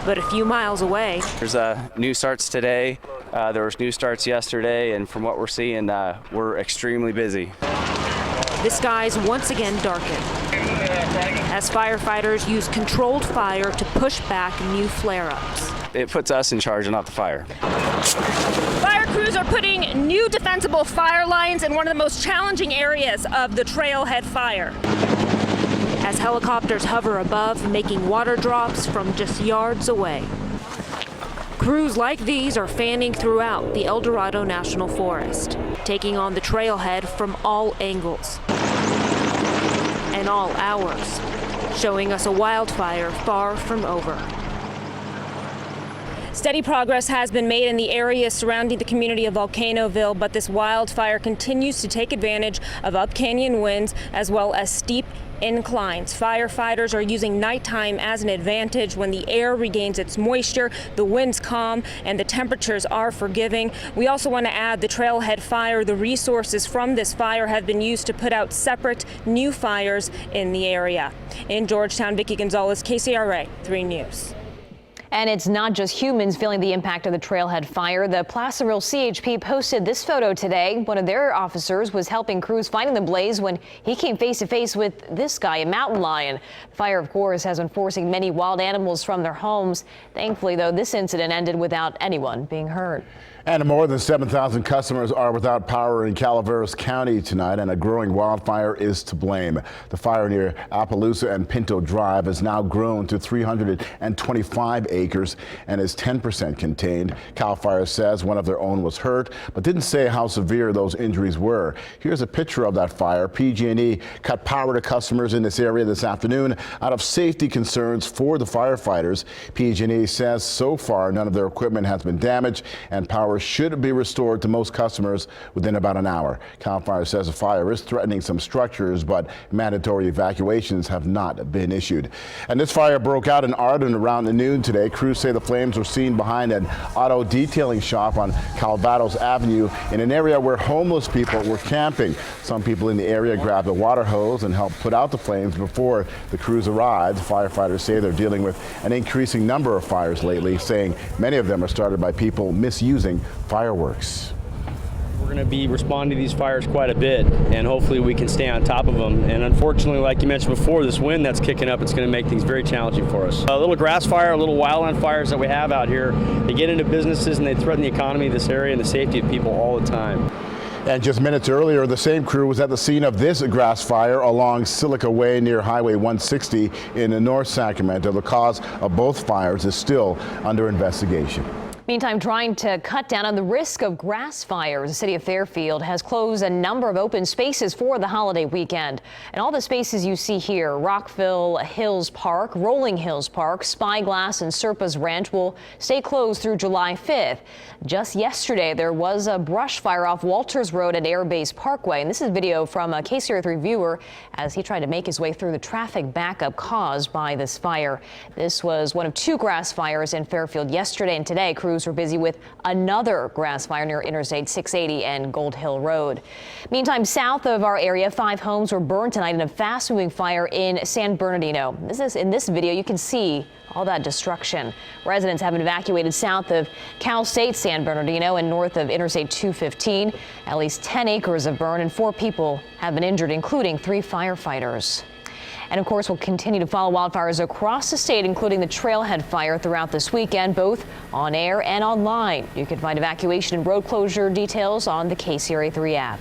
But a few miles away, there's new starts today. There was new starts yesterday, and from what we're seeing, we're extremely busy. The skies once again darken as firefighters use controlled fire to push back new flare-ups. It puts us in charge and not the fire. Fire crews are putting new defensible fire lines in one of the most challenging areas of the trailhead fire. As helicopters hover above, making water drops from just yards away. Crews like these are fanning throughout the El Dorado National Forest, taking on the trailhead from all angles and all hours, showing us a wildfire far from over. Steady progress has been made in the area surrounding the community of Volcanoville, but this wildfire continues to take advantage of up canyon winds as well as steep inclines. Firefighters are using nighttime as an advantage when the air regains its moisture, the winds calm, and the temperatures are forgiving. We also want to add the trailhead fire. The resources from this fire have been used to put out separate new fires in the area. In Georgetown, Vicki Gonzalez, KCRA 3 News. And it's not just humans feeling the impact of the trailhead fire. The Placerville CHP posted this photo today. One of their officers was helping crews fighting the blaze when he came face to face with this guy, a mountain lion. The fire, of course, has been forcing many wild animals from their homes. Thankfully, though, this incident ended without anyone being hurt. And more than 7,000 customers are without power in Calaveras County tonight, and a growing wildfire is to blame. The fire near Appaloosa and Pinto Drive has now grown to 325 acres and is 10% contained. CAL FIRE says one of their own was hurt, but didn't say how severe those injuries were. Here's a picture of that fire. PG&E cut power to customers in this area this afternoon out of safety concerns for the firefighters. PG&E says so far none of their equipment has been damaged, and power should be restored to most customers within about an hour. CAL FIRE says the fire is threatening some structures, but mandatory evacuations have not been issued. And this fire broke out in Arden around noon today. Crews say the flames were seen behind an auto detailing shop on Calvados Avenue in an area where homeless people were camping. Some people in the area grabbed a water hose and helped put out the flames before the crews arrived. Firefighters say they're dealing with an increasing number of fires lately, saying many of them are started by people misusing fireworks. We're going to be responding to these fires quite a bit, and hopefully we can stay on top of them. And unfortunately, like you mentioned before, this wind that's kicking up, it's going to make things very challenging for us. A little grass fire, a little wildland fires that we have out here, they get into businesses and they threaten the economy of this area and the safety of people all the time. And just minutes earlier, the same crew was at the scene of this grass fire along Silica Way near Highway 160 in North Sacramento. The cause of both fires is still under investigation. Meantime, trying to cut down on the risk of grass fires, the city of Fairfield has closed a number of open spaces for the holiday weekend. And all the spaces you see here, Rockville Hills Park, Rolling Hills Park, Spyglass, and Serpa's Ranch will stay closed through July 5th. Just yesterday, there was a brush fire off Walters Road at Air Base Parkway. And this is video from a KCRA3 viewer as he tried to make his way through the traffic backup caused by this fire. This was one of 2 grass fires in Fairfield yesterday, and today crews were busy with another grass fire near Interstate 680 and Gold Hill Road. Meantime, south of our area, 5 homes were burned tonight in a fast-moving fire in San Bernardino. In this video, you can see all that destruction. Residents have been evacuated south of Cal State San Bernardino and north of Interstate 215. At least 10 acres have burned and 4 people have been injured, including 3 firefighters. And of course, we'll continue to follow wildfires across the state, including the Trailhead fire throughout this weekend, both on air and online. You can find evacuation and road closure details on the KCRA3 app.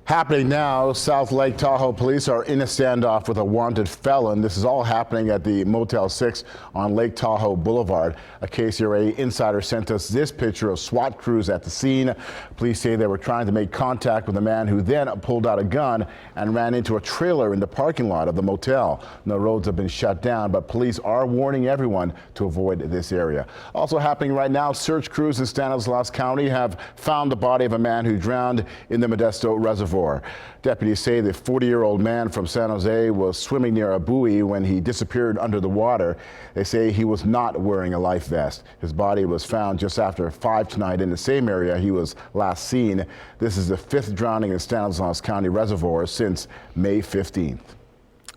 Happening now, South Lake Tahoe police are in a standoff with a wanted felon. This is all happening at the Motel 6 on Lake Tahoe Boulevard. A KCRA insider sent us this picture of SWAT crews at the scene. Police say they were trying to make contact with a man who then pulled out a gun and ran into a trailer in the parking lot of the motel. No roads have been shut down, but police are warning everyone to avoid this area. Also happening right now, search crews in Stanislaus County have found the body of a man who drowned in the Modesto Reservoir. Deputies say the 40-year-old man from San Jose was swimming near a buoy when he disappeared under the water. They say he was not wearing a life vest. His body was found just after 5 tonight in the same area he was last seen. This is the 5th drowning in Stanislaus County Reservoir since May 15th.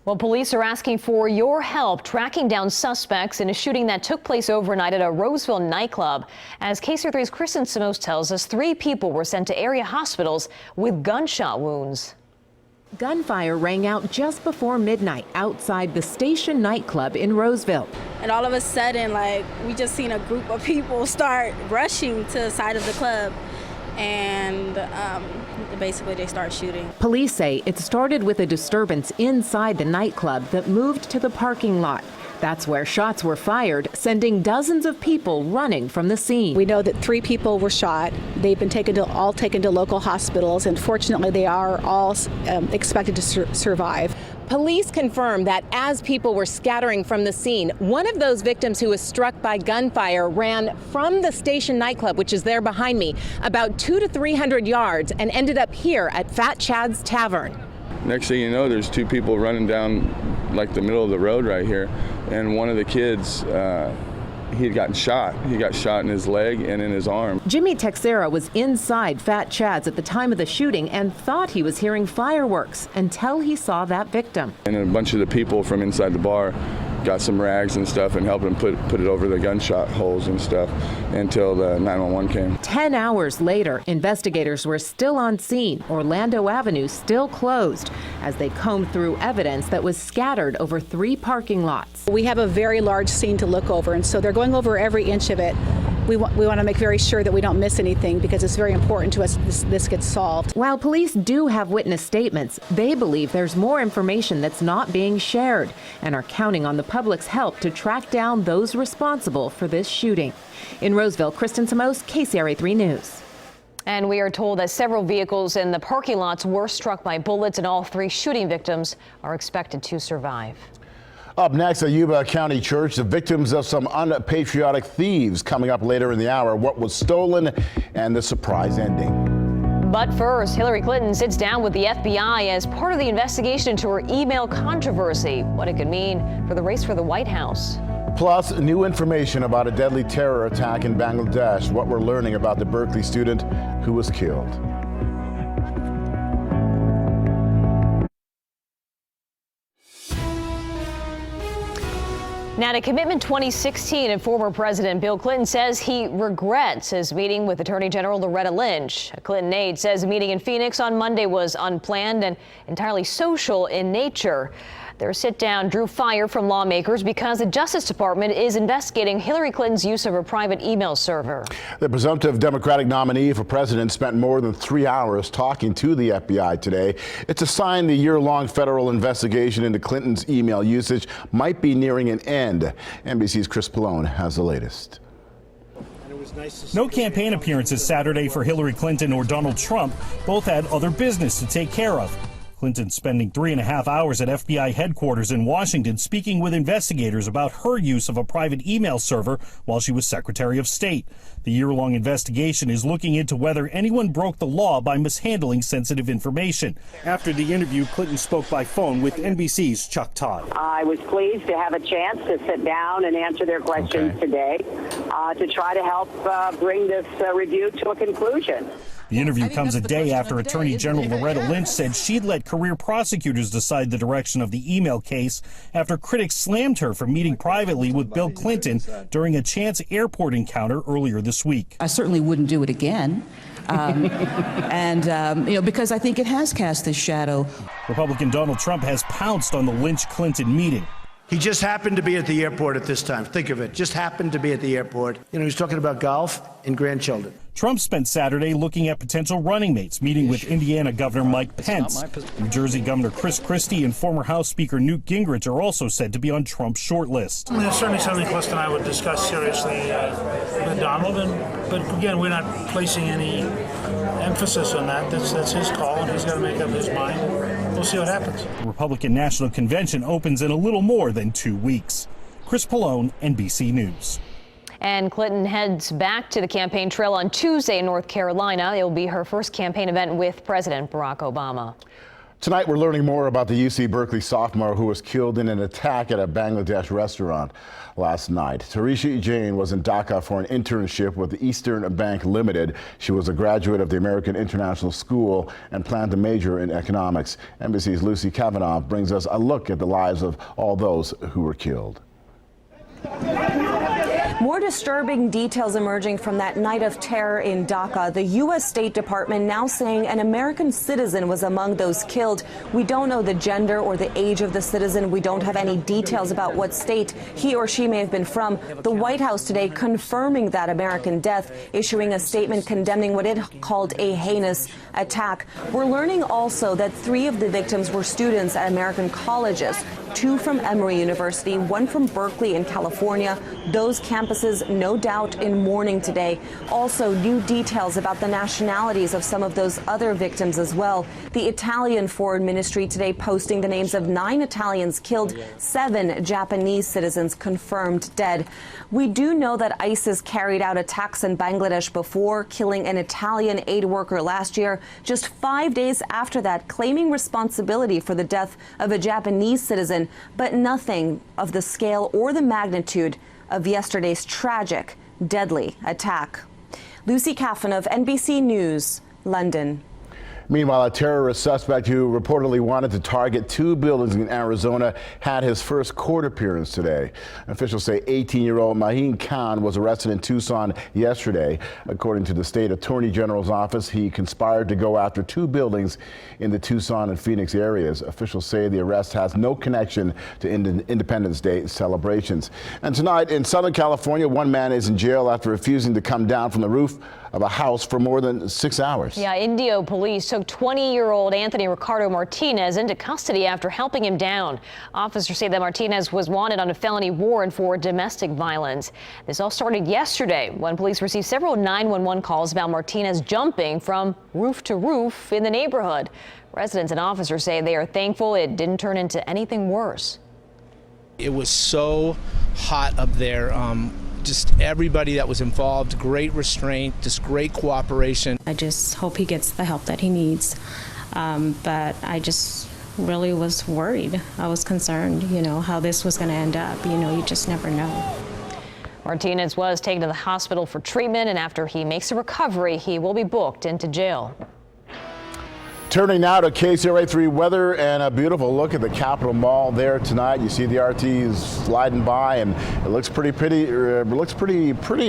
Well, police are asking for your help tracking down suspects in a shooting that took place overnight at a Roseville nightclub. As KCRA3's Kristen Samos tells us, 3 people were sent to area hospitals with gunshot wounds. Gunfire rang out just before midnight outside the Station nightclub in Roseville. And all of a sudden, we just seen a group of people start rushing to the side of the club. And basically they start shooting. Police say it started with a disturbance inside the nightclub that moved to the parking lot. That's where shots were fired, sending dozens of people running from the scene. We know that 3 people were shot. They've been all taken to local hospitals, and fortunately they are all expected to survive. Police confirmed that as people were scattering from the scene, one of those victims who was struck by gunfire ran from the Station nightclub, which is there behind me, about 200 to 300 yards and ended up here at Fat Chad's Tavern. Next thing you know, there's 2 people running down the middle of the road right here, and one of the kids, he had gotten shot. He got shot in his leg and in his arm. Jimmy Texera was inside Fat Chad's at the time of the shooting and thought he was hearing fireworks until he saw that victim. And a bunch of the people from inside the bar got some rags and stuff and helped him put it over the gunshot holes and stuff until the 911 came. 10 hours later, investigators were still on scene. Orlando Avenue still closed as they combed through evidence that was scattered over 3 parking lots. We have a very large scene to look over, and so they're going over every inch of it. We want to make very sure that we don't miss anything because it's very important to us this gets solved. While police do have witness statements, they believe there's more information that's not being shared and are counting on the public's help to track down those responsible for this shooting. In Roseville, Kristen Samos, KCRA3 News. And we are told that several vehicles in the parking lots were struck by bullets, and all 3 shooting victims are expected to survive. Up next, a Yuba County church, the victims of some unpatriotic thieves. Coming up later in the hour, what was stolen and the surprise ending. But first, Hillary Clinton sits down with the FBI as part of the investigation into her email controversy, what it could mean for the race for the White House. Plus, new information about a deadly terror attack in Bangladesh, what we're learning about the Berkeley student who was killed. Now to Commitment 2016, and former President Bill Clinton says he regrets his meeting with Attorney General Loretta Lynch. A Clinton aide says the meeting in Phoenix on Monday was unplanned and entirely social in nature. Their sit-down drew fire from lawmakers because the Justice Department is investigating Hillary Clinton's use of her private email server. The presumptive Democratic nominee for president spent more than 3 hours talking to the FBI today. It's a sign the year-long federal investigation into Clinton's email usage might be nearing an end. NBC's Chris Pallone has the latest. No campaign appearances Saturday for Hillary Clinton or Donald Trump. Both had other business to take care of. Clinton spending 3.5 hours at FBI headquarters in Washington speaking with investigators about her use of a private email server while she was Secretary of State. The year-long investigation is looking into whether anyone broke the law by mishandling sensitive information. After the interview, Clinton spoke by phone with NBC's Chuck Todd. I was pleased to have a chance to sit down and answer their questions today to try to help bring this review to a conclusion. The interview comes a day after Attorney General Loretta Lynch said she'd let career prosecutors decide the direction of the email case after critics slammed her for meeting privately with Bill Clinton during a chance airport encounter earlier this week. I certainly wouldn't do it again. Because I think it has cast this shadow. Republican Donald Trump has pounced on the Lynch-Clinton meeting. He just happened to be at the airport at this time. Think of it. Just happened to be at the airport. He was talking about golf and grandchildren. Trump spent Saturday looking at potential running mates, meeting with Indiana Governor Mike Pence. New Jersey Governor Chris Christie and former House Speaker Newt Gingrich are also said to be on Trump's short list. I mean, it's certainly something Clifton and I would discuss seriously with Donald, but again, we're not placing any emphasis on that. That's his call, and he's got to make up his mind. We'll see what happens. The Republican National Convention opens in a little more than 2 weeks. Chris Pallone, NBC News. And Clinton heads back to the campaign trail on Tuesday in North Carolina. It will be her first campaign event with President Barack Obama. Tonight, we're learning more about the UC Berkeley sophomore who was killed in an attack at a Bangladesh restaurant last night. Tarishi Jain was in Dhaka for an internship with Eastern Bank Limited. She was a graduate of the American International School and planned to major in economics. NBC's Lucy Kavanaugh brings us a look at the lives of all those who were killed. More disturbing details emerging from that night of terror in Dhaka. The U.S. State Department now saying an American citizen was among those killed. We don't know the gender or the age of the citizen. We don't have any details about what state he or she may have been from. The White House today confirming that American death, issuing a statement condemning what it called a heinous attack. We're learning also that 3 of the victims were students at American colleges, 2 from Emory University, 1 from Berkeley in California. Those campuses, no doubt, in mourning today. Also, new details about the nationalities of some of those other victims as well. The Italian Foreign Ministry today posting the names of 9 Italians killed, 7 Japanese citizens confirmed dead. We do know that ISIS carried out attacks in Bangladesh before, killing an Italian aid worker last year. Just 5 days after that, claiming responsibility for the death of a Japanese citizen, but nothing of the scale or the magnitude of yesterday's tragic, deadly attack. Lucy Kavanaugh of NBC News, London. Meanwhile, a terrorist suspect who reportedly wanted to target 2 buildings in Arizona had his first court appearance today. Officials say 18-year-old Maheen Khan was arrested in Tucson yesterday. According to the state attorney general's office, he conspired to go after 2 buildings in the Tucson and Phoenix areas. Officials say the arrest has no connection to Independence Day celebrations. And tonight in Southern California, 1 man is in jail after refusing to come down from the roof of a house for more than 6 hours. Yeah, Indio police took 20-year-old Anthony Ricardo Martinez into custody after helping him down. Officers say that Martinez was wanted on a felony warrant for domestic violence. This all started yesterday when police received several 911 calls about Martinez jumping from roof to roof in the neighborhood. Residents and officers say they are thankful it didn't turn into anything worse. It was so hot up there. Just everybody that was involved, great restraint, just great cooperation. I just hope he gets the help that he needs. But I just really was worried. I was concerned, how this was going to end up. You just never know. Martinez was taken to the hospital for treatment, and after he makes a recovery, he will be booked into jail. Turning now to KCRA3 weather and a beautiful look at the Capitol Mall there tonight. You see the RTs sliding by, and it looks pretty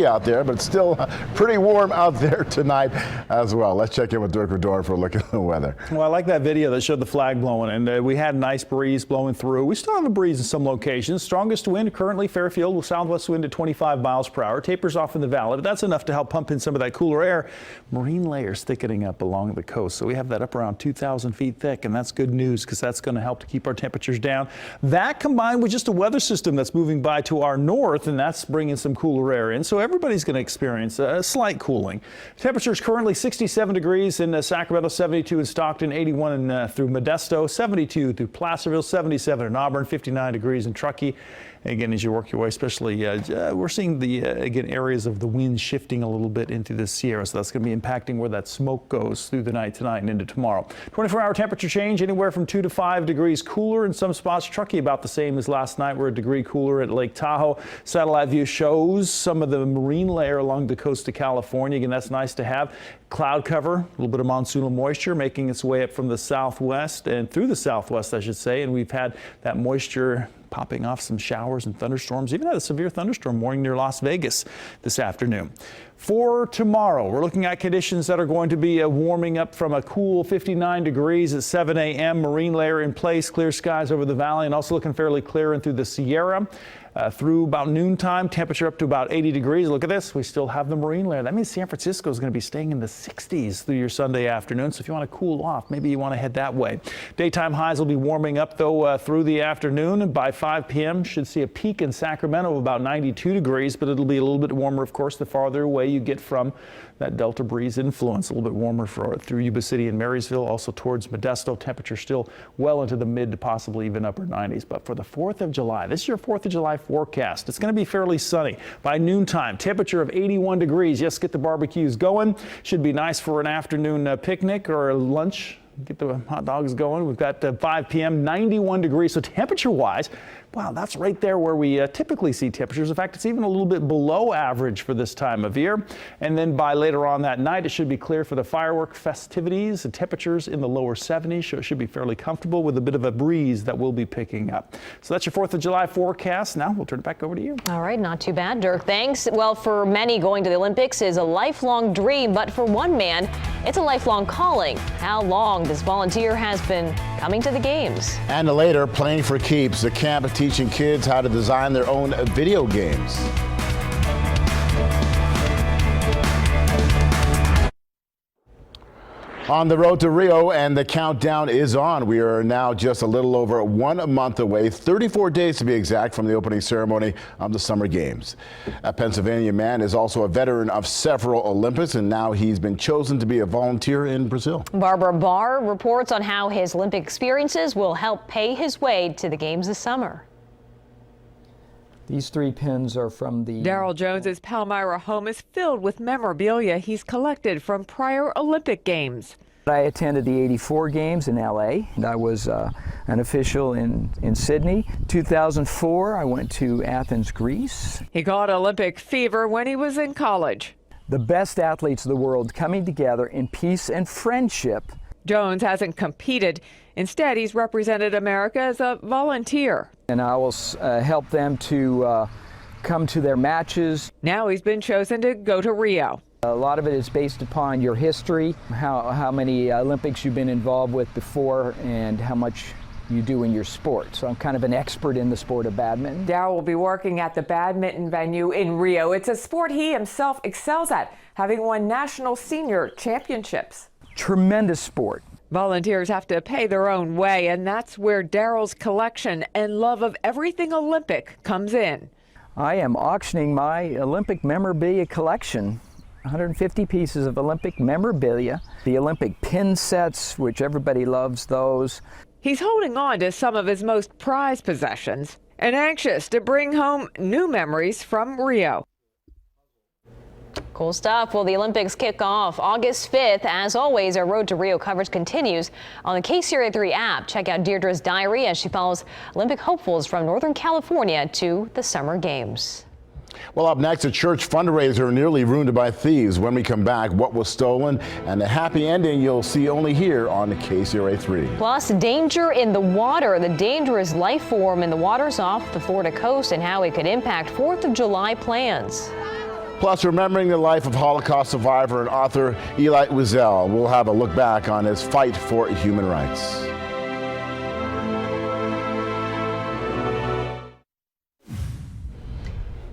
out there, but it's still pretty warm out there tonight as well. Let's check in with Dirk Redorn for a look at the weather. Well, I like that video that showed the flag blowing, and we had a nice breeze blowing through. We still have a breeze in some locations. Strongest wind currently Fairfield with southwest wind at 25 miles per hour. Tapers off in the valley, but that's enough to help pump in some of that cooler air. Marine layers thickening up along the coast, so we have that up around 2,000 feet thick, and that's good news because that's going to help to keep our temperatures down. That combined with just a weather system that's moving by to our north, and that's bringing some cooler air in, so everybody's going to experience a slight cooling. Temperatures currently 67 degrees in Sacramento, 72 in Stockton, 81 through Modesto, 72 through Placerville, 77 in Auburn, 59 degrees in Truckee. Again, as you work your way, especially we're seeing the again areas of the wind shifting a little bit into the Sierra, so that's going to be impacting where that smoke goes through the night tonight and into tomorrow. 24-hour temperature change anywhere from 2 to 5 degrees cooler in some spots. Truckee about the same as last night. We're a degree cooler at Lake Tahoe. Satellite view shows some of the marine layer along the coast of California. Again, that's nice to have. Cloud cover, a little bit of monsoonal moisture making its way up from the southwest and through the southwest, I should say, and we've had that moisture popping off some showers and thunderstorms. Even had a severe thunderstorm warning near Las Vegas this afternoon. For tomorrow, we're looking at conditions that are going to be warming up from a cool 59 degrees at 7 a.m. Marine layer in place, clear skies over the valley, and also looking fairly clear in through the Sierra. Through about noontime, temperature up to about 80 degrees. Look at this. We still have the marine layer. That means San Francisco is going to be staying in the 60s through your Sunday afternoon. So if you want to cool off, maybe you want to head that way. Daytime highs will be warming up, though, through the afternoon. By 5 p.m., should see a peak in Sacramento of about 92 degrees, but it'll be a little bit warmer, of course, the farther away you get from that Delta breeze influence. A little bit warmer through Yuba City and Marysville, also towards Modesto. Temperature still well into the mid to possibly even upper 90s. But for the 4th of July, this is your 4th of July forecast. It's going to be fairly sunny. By noontime, temperature of 81 degrees. Yes, get the barbecues going. Should be nice for an afternoon picnic or a lunch get the hot dogs going. We've got 5 p.m., 91 degrees. So temperature-wise, wow, that's right there where we typically see temperatures. In fact, it's even a little bit below average for this time of year. And then by later on that night, it should be clear for the firework festivities. The temperatures in the lower 70s, so it should be fairly comfortable with a bit of a breeze that will be picking up. So that's your 4th of July forecast. Now we'll turn it back over to you. All right, not too bad, Dirk. Thanks. Well, for many, going to the Olympics is a lifelong dream, but for one man, it's a lifelong calling. How long this volunteer has been coming to the games. And later, Playing for Keeps, the camp teaching kids how to design their own video games. On the road to Rio, and the countdown is on. We are now just a little over 1 month away, 34 days to be exact, from the opening ceremony of the Summer Games. A Pennsylvania man is also a veteran of several Olympics, and now he's been chosen to be a volunteer in Brazil. Barbara Barr reports on how his Olympic experiences will help pay his way to the games this summer. These 3 pins are from the... Daryl Jones's Palmyra home is filled with memorabilia he's collected from prior Olympic Games. I attended the '84 Games in LA, and I was an official in Sydney. 2004, I went to Athens, Greece. He caught Olympic fever when he was in college. The best athletes of the world coming together in peace and friendship. Jones hasn't competed. Instead, he's represented America as a volunteer. And I will help them to come to their matches. Now he's been chosen to go to Rio. A lot of it is based upon your history, how many Olympics you've been involved with before, and how much you do in your sport. So I'm kind of an expert in the sport of badminton. Daryl will be working at the badminton venue in Rio. It's a sport he himself excels at, having won national senior championships. Tremendous sport. Volunteers have to pay their own way, and that's where Daryl's collection and love of everything Olympic comes in. I am auctioning my Olympic memorabilia collection. 150 pieces of Olympic memorabilia, the Olympic pin sets, which everybody loves those. He's holding on to some of his most prized possessions and anxious to bring home new memories from Rio. Cool stuff. Well, the Olympics kick off August 5th. As always, our Road to Rio coverage continues on the KCRA 3 app. Check out Deirdre's diary as she follows Olympic hopefuls from Northern California to the Summer Games. Well, up next, a church fundraiser nearly ruined by thieves. When we come back, what was stolen and the happy ending you'll see only here on the KCRA 3. Plus, danger in the water. The dangerous life form in the waters off the Florida coast and how it could impact 4th of July plans. Plus, remembering the life of Holocaust survivor and author Elie Wiesel. We'll have a look back on his fight for human rights.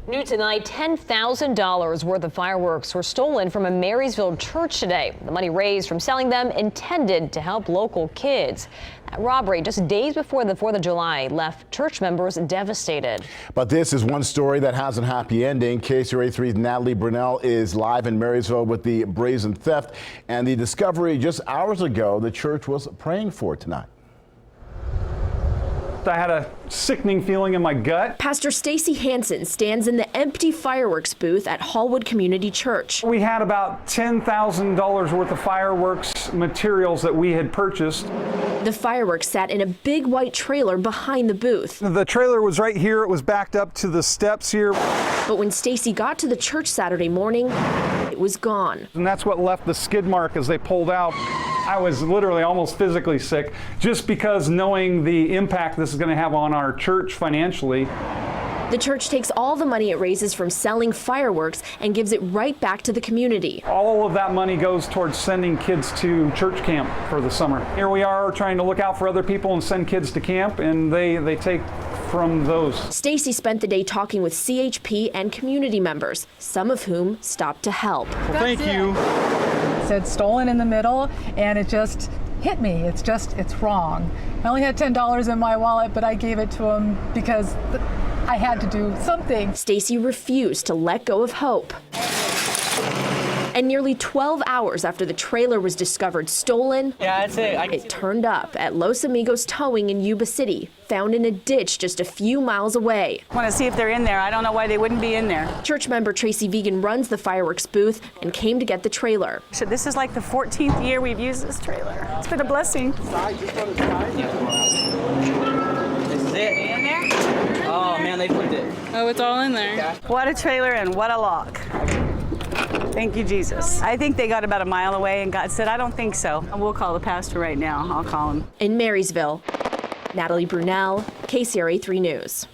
New tonight, $10,000 worth of fireworks were stolen from a Marysville church today. The money raised from selling them intended to help local kids. That robbery just days before the 4th of July left church members devastated. But this is one story that has a happy ending. KCRA 3's Natalie Brunell is live in Marysville with the brazen theft and the discovery just hours ago the church was praying for tonight. I had a sickening feeling in my gut. Pastor Stacy Hansen stands in the empty fireworks booth at Hallwood Community Church. We had about $10,000 worth of fireworks materials that we had purchased. The fireworks sat in a big white trailer behind the booth. The trailer was right here. It was backed up to the steps here. But when Stacy got to the church Saturday morning, it was gone. And that's what left the skid mark as they pulled out. I was literally almost physically sick just because knowing the impact this is going to have on our church financially. The church takes all the money it raises from selling fireworks and gives it right back to the community. All of that money goes towards sending kids to church camp for the summer. Here we are trying to look out for other people and send kids to camp, and they take from those. Stacy spent the day talking with CHP and community members, some of whom stopped to help. Well, thank you. It said stolen in the middle, and it just hit me. It's wrong. I only had $10 in my wallet, but I gave it to him because I had to do something. Stacy refused to let go of hope. And nearly 12 hours after the trailer was discovered stolen, it turned up at Los Amigos Towing in Yuba City, found in a ditch just a few miles away. I want to see if they're in there. I don't know why they wouldn't be in there. Church member Tracy Vegan runs the fireworks booth and came to get the trailer. So this is like the 14th year we've used this trailer. It's been a blessing. This is it. In there? Oh man, they flipped it. Oh, it's all in there. What a trailer and what a lock. Thank you, Jesus. I think they got about a mile away and God said, I don't think so. We'll call the pastor right now. I'll call him. In Marysville, Natalie Brunel, KCRA 3 News.